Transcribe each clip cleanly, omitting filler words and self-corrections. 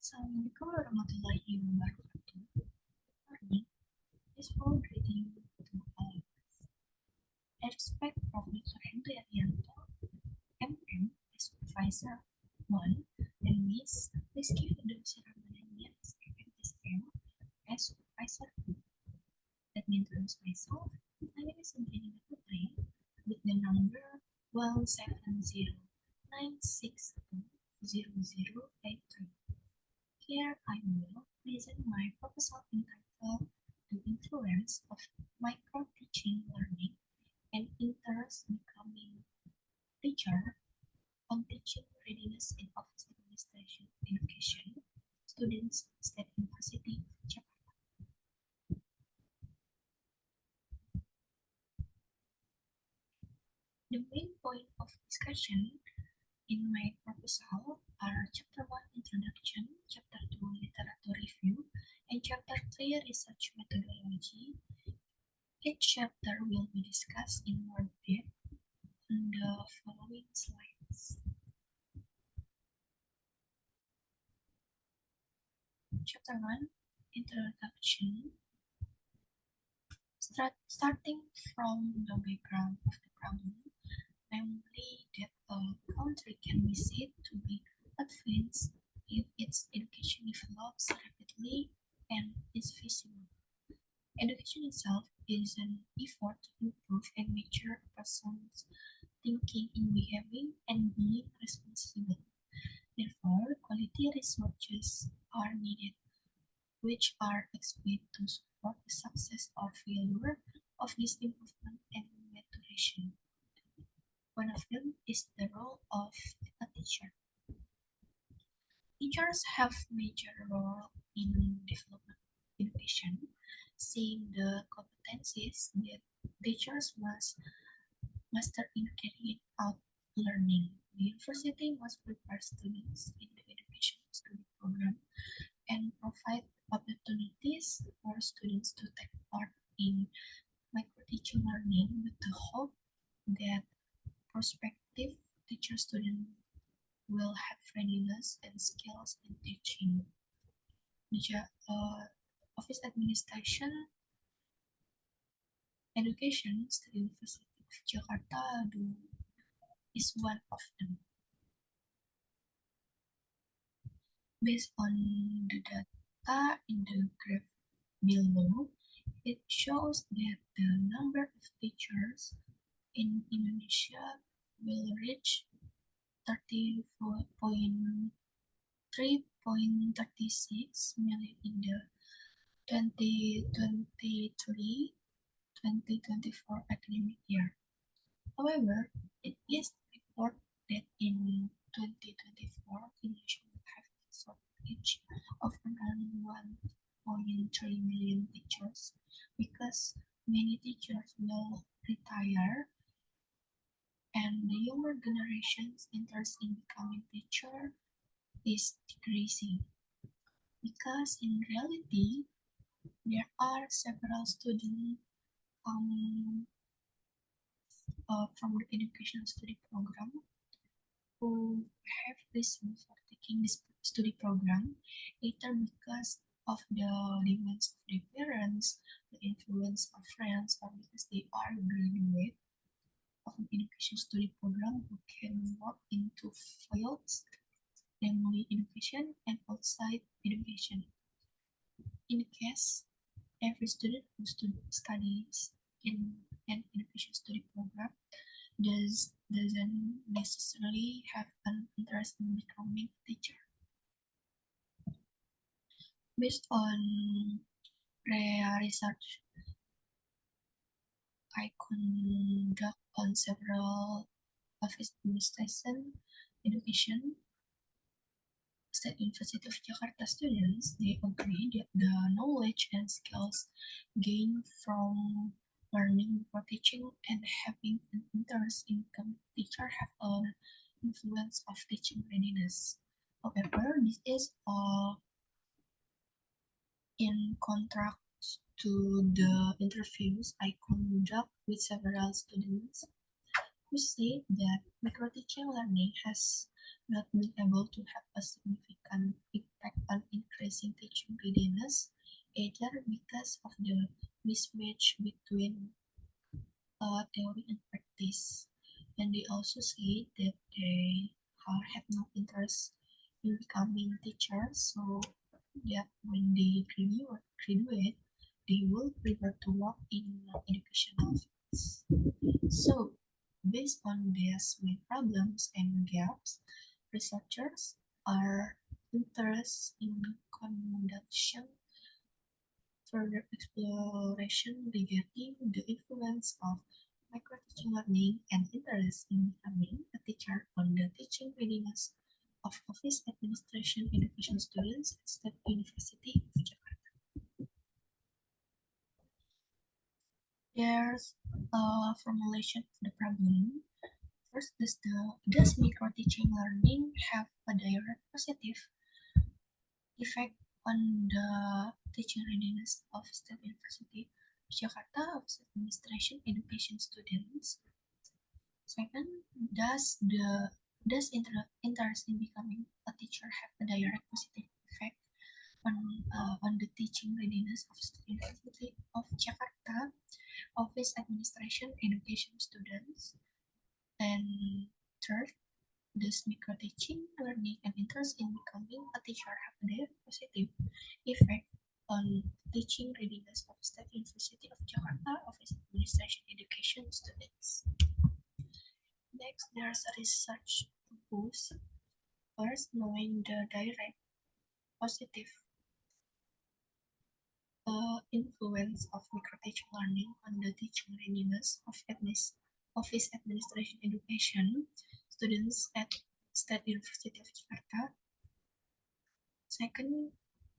Assalamualaikum warahmatullahi wabarakatuh. Good morning. This full greeting to all of us. I respect Professor Chintya Adinda MM as Supervisor 1 and Miss Rizky Fiducia Ramadhanian SMM as Supervisor 2. Let me introduce myself. My name is Chintya Adinda Putri with the number 17096200083. Here I will present my proposal entitled The Influence of Micro-Teaching Learning and Interest Becoming Teacher on Teaching Readiness in Office Administration Education Students, State University, Jakarta. The main point of discussion in my proposal are Chapter 1 Introduction, Chapter 2 Literature Review, and Chapter 3 Research Methodology. Each chapter will be discussed in more depth on the following slides. Chapter 1 Introduction. Starting from the background of the problem, namely that a country can be said to be advanced if its education develops rapidly and is visible. Education itself is an effort to improve and mature a person's thinking in behaving and being responsible. Therefore, quality resources are needed, which are expected to support the success or failure of this improvement and maturation. One of them is the role of a teacher. Teachers have major role in development education, seeing the competencies that teachers must master in carrying out learning. The university must prepare students in the education study program and provide opportunities for students to take part in micro-teaching learning with the hope that prospective teacher-students will have readiness and skills in teaching. The Office Administration Education, Studi Universitas Jakarta is one of them. Based on the data in the graph below, it shows that the number of teachers in Indonesia will reach 3.36 million in the 2023-2024 academic year. However, it is reported that in 2024, Indonesia will have a shortage of around 1.3 million teachers because many teachers will retire and the younger generation's interest in becoming teacher is decreasing. Because in reality, there are several students from the education study program who have reason for taking this study program, either because of the demands of their parents, the influence of friends, or because they are graduate of an education study program who can work into fields, namely education and outside education. In case every student who studies in an education study program doesn't necessarily have an interest in becoming a teacher. Based on research I conduct on several office administration, education, State University of Jakarta students, they agree that the knowledge and skills gained from learning for teaching and having an interest in becoming a teacher have an influence of teaching readiness. However, this is in contrast to the interviews I conduct with several students who say that micro-teaching learning has not being able to have a significant impact on increasing teaching readiness, either because of the mismatch between theory and practice. And they also say that they have no interest in becoming teachers, so that when they graduate, they will prefer to work in educational fields. So, based on these main problems and gaps, researchers are interested in conducting further exploration regarding the influence of microteaching learning and interest in becoming a teacher on the teaching readiness of office administration education students at State University of Jakarta. There's a formulation of the problem. First, does microteaching learning have a direct positive effect on the teaching readiness of State University of Jakarta of administration education students? Second, does interest in becoming a teacher have a direct positive effect on the teaching readiness of State University of Jakarta office administration education students? And third, does microteaching learning and interest in becoming a teacher have a direct positive effect on teaching readiness of State University of Jakarta office administration education students? Next, there's a research proposal. First, knowing the direct positive influence of microteaching learning on the teaching readiness of office administration education students at State University of Jakarta. Second,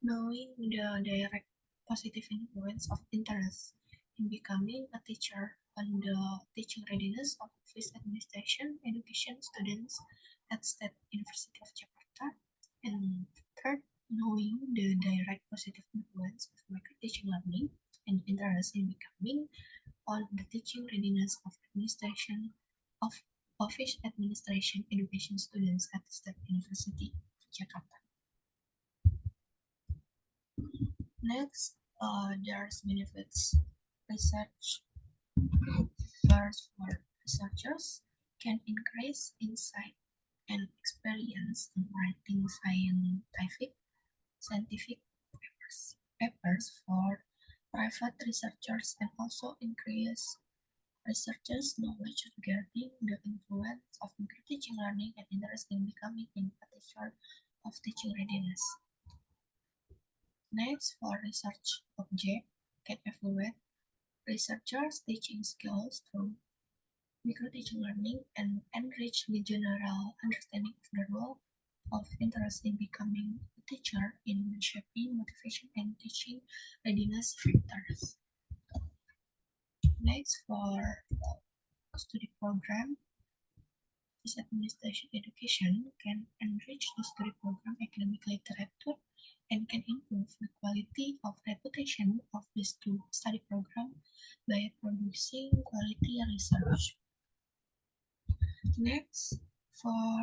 knowing the direct positive influence of interest in becoming a teacher on the teaching readiness of office administration education students at State University of Jakarta. And third, knowing the direct positive influence of microteaching learning and interest in becoming on the teaching readiness of administration of office administration education students at State University of Jakarta. Next, there's benefits. Research first for researchers can increase insight and experience in writing scientific papers for private researchers and also increase researchers' knowledge regarding the influence of microteaching learning and interest in becoming a teacher of teaching readiness. Next, for research object can evaluate researchers' teaching skills through microteaching learning and enrich the general understanding of the role of interest in becoming a teacher in shaping motivation and teaching readiness factors. Next, for study program, this administration education can enrich the study program academic literature and can improve the quality of reputation of the study program by producing quality research. Next, for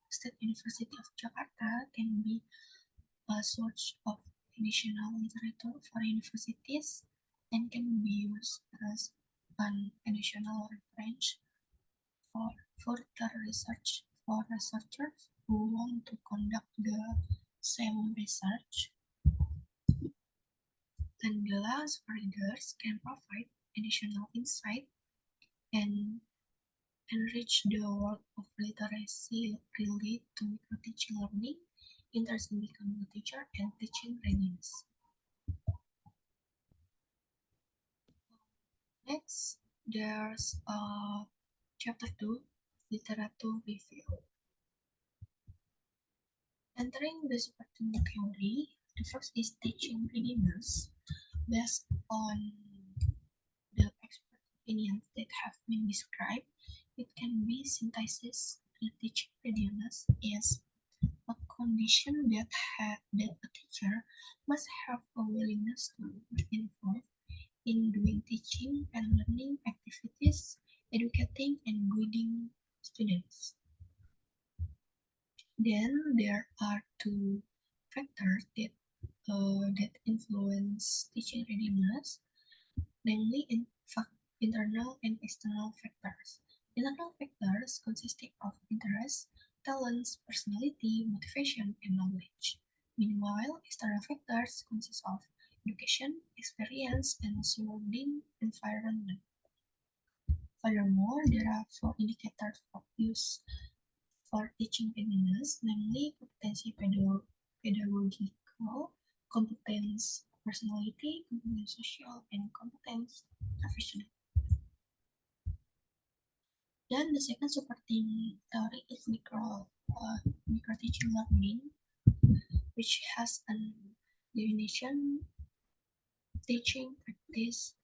State University of Jakarta can be a source of additional literature for universities and can be used as an additional reference for further research for researchers who want to conduct the same research. And the last readers can provide additional insight and enrich the work of literacy related to microteaching learning, interest in becoming a teacher, and teaching readiness. Next, there's chapter 2, literature review. Entering the supporting theory, the first is teaching readiness. Based on the expert opinions that have been described, it can be synthesized that teaching readiness is a condition that a teacher must have a willingness to be involved in doing teaching and learning activities, educating and guiding students. there are two factors that influence teaching readiness, namely internal and external factors. Internal factors consisting of interest, talents, personality, motivation, and knowledge. Meanwhile, external factors consist of education, experience, and surrounding environment. Furthermore, there are four indicators of use for teaching readiness, namely competency pedagogical, competence personality, competence social, and competence professional. Then the second supporting theory is micro-teaching learning, which has an definition: teaching practice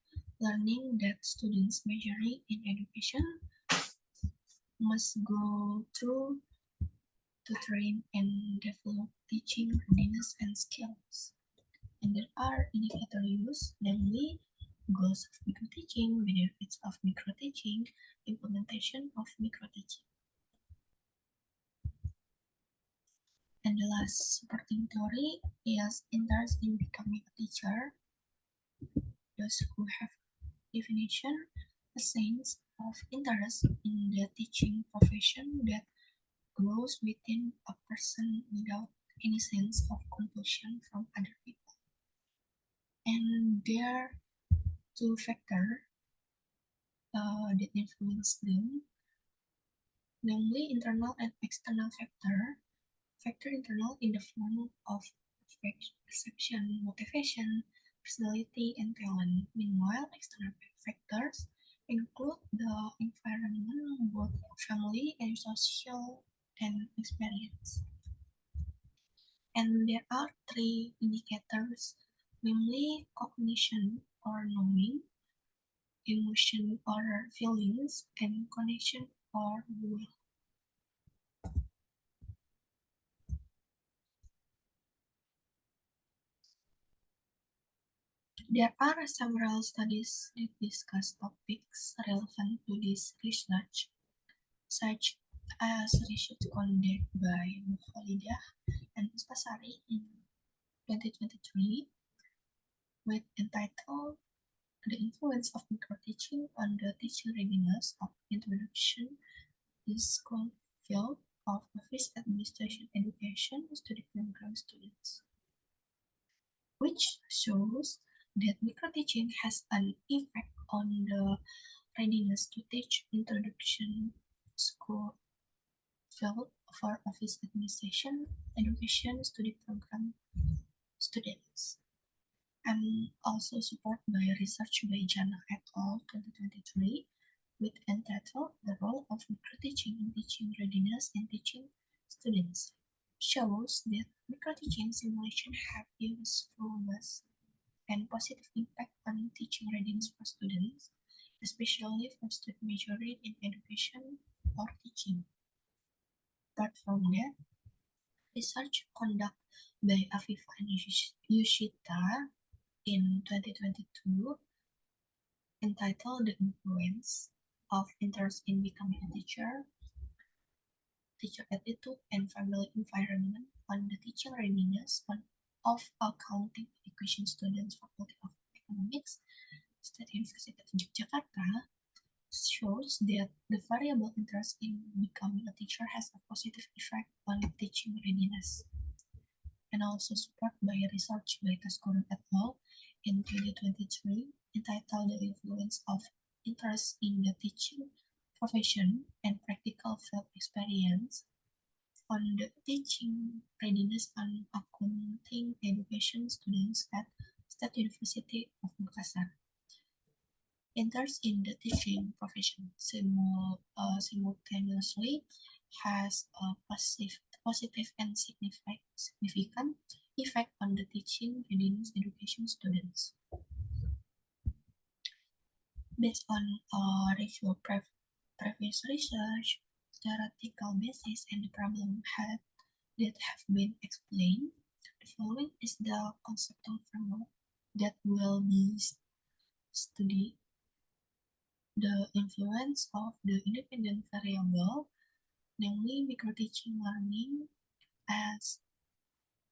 learning that students majoring in education must go through to train and develop teaching readiness and skills. And there are indicator use, namely goals of microteaching, benefits of microteaching, implementation of microteaching. And the last supporting theory is interest in becoming a teacher. Those who have definition, a sense of interest in the teaching profession that grows within a person without any sense of compulsion from other people. And there are two factors that influence them, namely internal and external factor. Factor internal in the form of perception, motivation, personality, and talent. Meanwhile, external factors include the environment, both family and social, and experience. And there are three indicators, namely cognition or knowing, emotion or feelings, and connection or will. There are several studies that discuss topics relevant to this research, such as research conducted by Mukhalidah and Mustasari in 2023, with entitled "The Influence of Microteaching on the Teaching Readiness of Introduction to the School Field of Office Administration Education Study Program Students," which shows that microteaching has an effect on the readiness to teach introduction school field for office administration education study program students, and also supported by research by Jana et al. 2023 with entitled "The Role of Microteaching in Teaching Readiness and Teaching Students," shows that microteaching simulation have usefulness and positive impact on teaching readiness for students, especially for students majoring in education or teaching. Apart from that, research conducted by Afifa and Yushita in 2022 entitled "The Influence of Interest in Becoming a Teacher, Teacher Attitude, and Family Environment on the Teaching Readiness of Accounting Education Students, Faculty of Economics, State University of Jakarta," shows that the variable interest in becoming a teacher has a positive effect on teaching readiness, and also supported by research by Taskurun et al. In 2023 entitled "The Influence of Interest in the Teaching Profession and Practical Field Experience on the Teaching Readiness and Accounting Education Students at State University of Makassar." Interest in the teaching profession simultaneously has a positive and significant effect on the teaching readiness education students. Based on review previous research, theoretical basis, and the problem that have been explained, the following is the conceptual framework that will be studied: the influence of the independent variable, namely microteaching learning as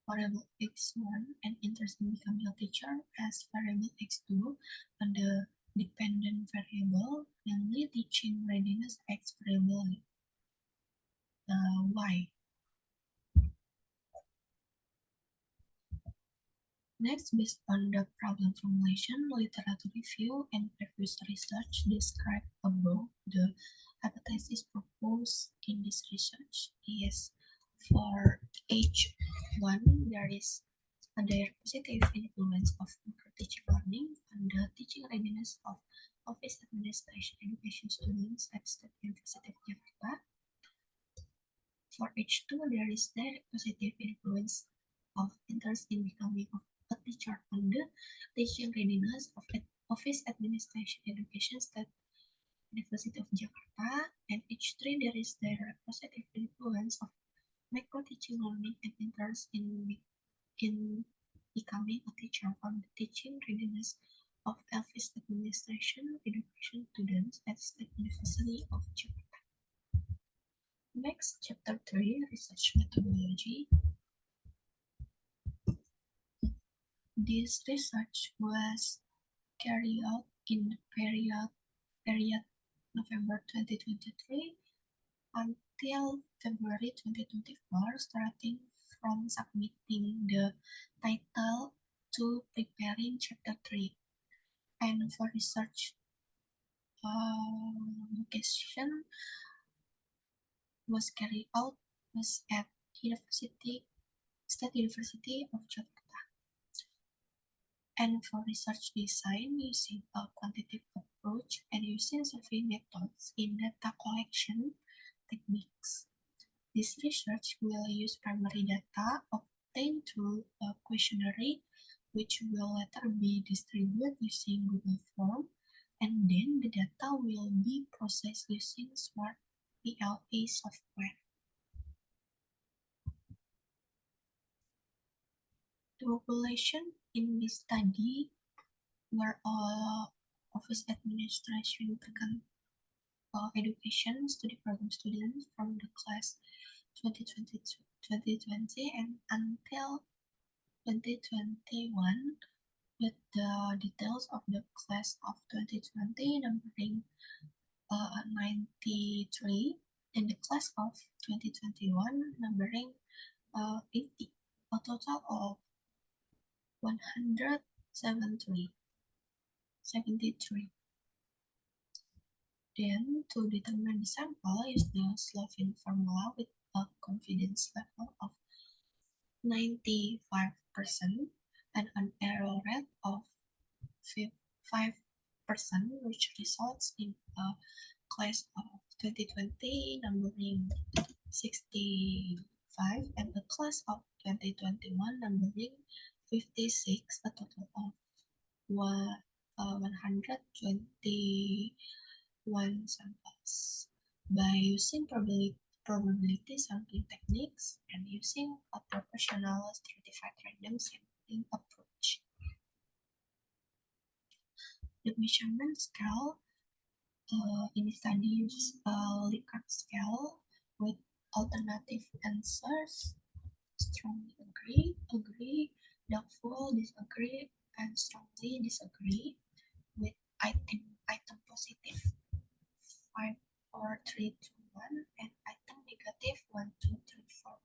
variable x1 and interest in becoming a teacher as variable x2, and the dependent variable, namely teaching readiness x variable y. Next, based on the problem formulation, literature review, and previous research described above, the hypothesis proposed in this research is for H1, there is a direct positive influence of micro-teaching learning on the teaching readiness of office administration education students at State University of Jakarta. For H2, there is direct positive influence of interest in becoming a teacher on the teaching readiness of office administration education State University of Jakarta. And H3, there is direct positive influence of micro-teaching learning and interest in becoming a teacher on the teaching readiness of office administration education students at State University of Jakarta. Next, Chapter 3, Research Methodology. This research was carried out in the period November 2023 until February 2024, starting from submitting the title to preparing Chapter 3. And for research location was carried out was at State University of Jakarta. And for research design, using a quantitative approach and using survey methods in data collection techniques. This research will use primary data obtained through a questionnaire, which will later be distributed using Google Form, and then the data will be processed using Smart PLA software. The population in this study were all office administration education study program students from the class 2020 and until 2021, with the details of the class of 2020 numbering 93 and the class of 2021 numbering 80, a total of 173. Then, to determine the sample, use the Slovene formula with a confidence level of 95% and an error rate of 5%, which results in a class of 2020 numbering 65 and a class of 2021 numbering 56, a total of 121 samples. By using probability sampling techniques and using a proportional stratified random sampling approach. The measurement scale in the study uses a Likert scale with alternative answers: strongly agree, doubtful, disagree, and strongly disagree, with item positive 5, 4, 3, 2, 1 and item negative 1, 2, 3, 4, 5.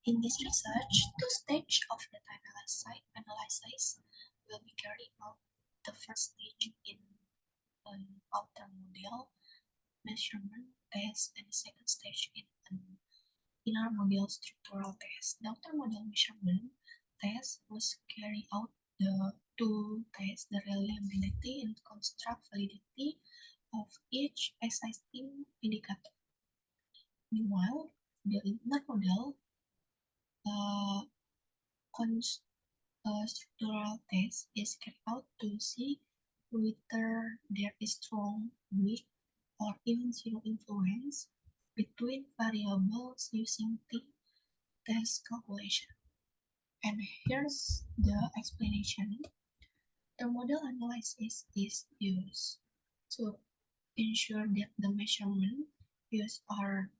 In this research, two stages of data analysis will be carried out. The first stage in an outer model measurement test and the second stage in an inner model structural test. The outer model measurement test was carried out to test the reliability and construct validity of each existing indicator. Meanwhile, the inner model structural test is carried out to see whether there is strong, weak, or even zero influence between variables using t-test calculation. And here's the explanation. The model analysis is used to ensure that the measurement use are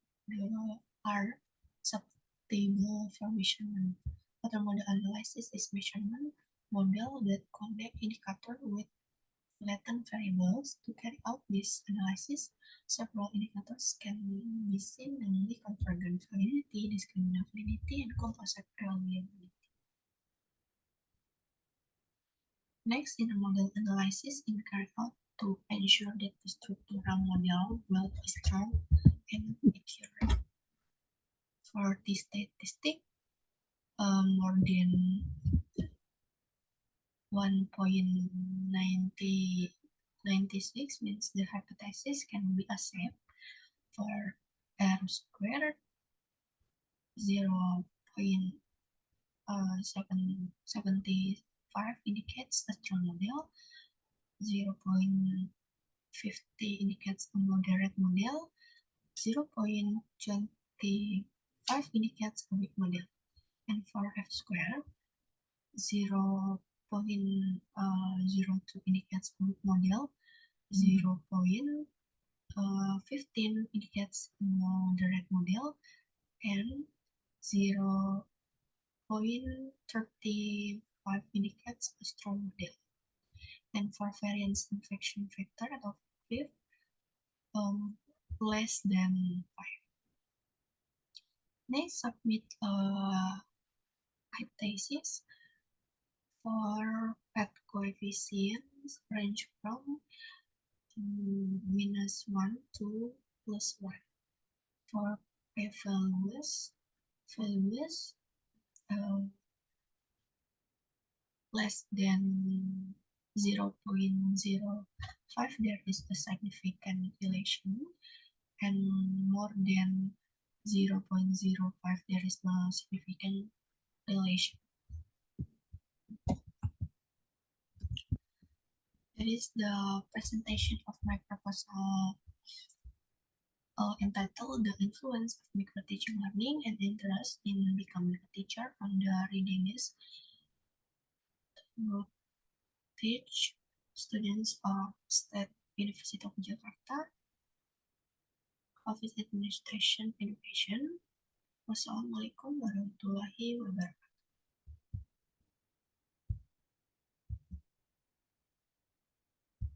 subtable for measurement. Other model analysis is measurement model that connect indicator with latent variables. To carry out this analysis, several indicators can be seen, namely convergent validity, discriminant validity, and composite reliability. Next, in a model analysis is carried out to ensure that the structural model will be strong and accurate. For this statistic, more than 1.96 means the hypothesis can be accepted. For R squared, 0.75 indicates a strong model, 0.50 indicates a moderate model, 0.25 indicates a weak model, and for F squared, 0.02 indicates a weak model, 0.15 indicates a moderate model, and 0.35 indicates a strong model. And for variance infection factor of 5, less than 5. Next, submit hypothesis for pet coefficients range from -1 to +1. For p-values less than 0.05, there is a significant relation, and more than 0.05, there is no significant relation. That is the presentation of my proposal entitled The Influence of Microteaching Learning and Interest in Becoming a Teacher. On the reading is to teach students of State University of Jakarta, Office Administration Education. Wassalamualaikum warahmatullahi wabarakatuh.